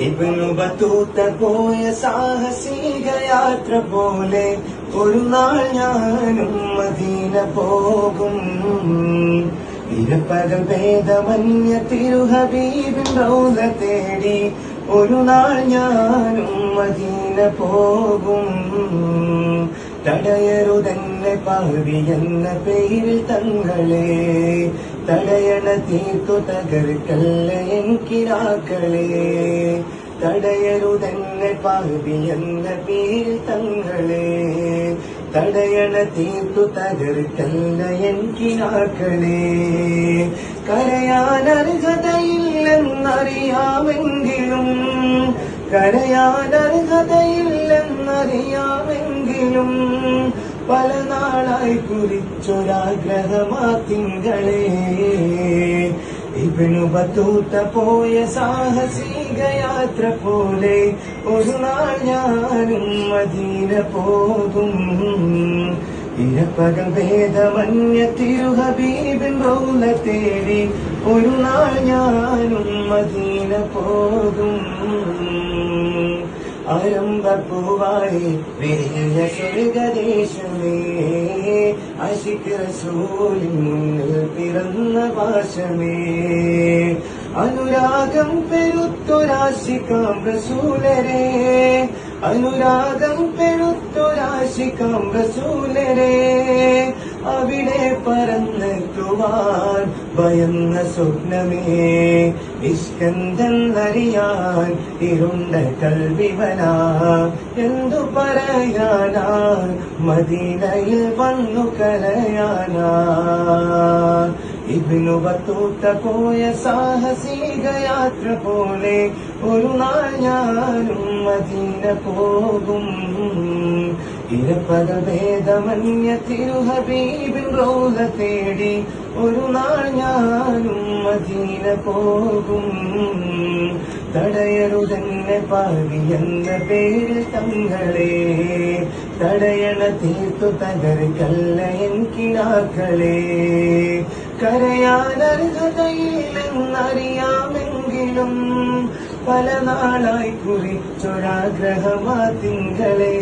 Ibnu Battuta പോയ സാഹസിക യാത്ര പോലെ ഒരു നാൾ ഞാനും മദീന പോകും. ഇരപ്പകൽ ഭേദമന്യ തിരുഹബീബിൻ റൗള തേടി ഒരു നാൾ ഞാനും മദീന പോകും. തടയരുതെന്നെ പാവി എന്ന പേരിൽ തങ്ങളെ, തടയണ തീർത്തു തകർക്കല്ല എനിക്കിനാക്കളെ. തടയരുതെന്നെ പാവി എന്ന പേരിൽ തങ്ങളെ, തടയണ തീർത്തു തകർക്കല്ല എനിക്കിനാക്കളെ. കരയാൻ അർഹതയില്ലെന്നറിയാമെങ്കിലും, കരയാൻ അർഹതയില്ലെന്നറിയാമെങ്കിലും പല നാളായി കുറിച്ചൊരാഗ്രഹമാ തിങ്കളെ. ഇബ്നു ബത്തൂത്ത പോയ സാഹസിക യാത്ര പോലെ ഒരു നാൾ ഞാനും മദീന പോകും. ഇരപ്പകൽ ഭേദമന്യ തിരുഹബീബിൻ റൗള തേടി ഒരു നാൾ ഞാനും മദീന പോകും. ആരംഭപ്പൂവായി വിരിഞ്ഞ സ്വർഗദേശമേ, അശിഖ് റസൂലിൻ മുന്നിൽ പിറന്ന ഭാഷമേ. അനുരാഗം പെരുത്തൊരാശിക്കാം റസൂലരെ, അനുരാഗം പെരുത്തൊരാശിക്കാം റസൂലരെ. അവിടെ പറന്നെത്തുവാൻ ഭയന്ന സ്വപ്നമേ, ഇഷ്കന്തെന്നറിയാൻ ഇരുണ്ട കൽവിവനാ. എന്തു പറയാനാ മദീനയിൽ വന്നു കരയാനാ. ഇബ്നു ബത്തൂത്ത പോയ സാഹസിക യാത്ര പോലെ ഒരു നാൾ ഞാനും മദീന പോകും. ഇരപ്പകൽ ഭേദമന്യ തിരുഹബീബിൻ റൗള തേടി ഒരു നാൾ ഞാനും മദീന പോകും. തടയരുതെന്നെ പാവി എന്ന പേരിൽ തങ്ങളെ, തടയണ തീർത്തു തകർക്കല്ല എനിക്കിനാക്കളെ. കരയാൻ അർഹതയില്ലെന്നറിയാമെങ്കിലും പല നാളായി കുറിച്ചൊരാഗ്രഹമാ തിങ്കളെ.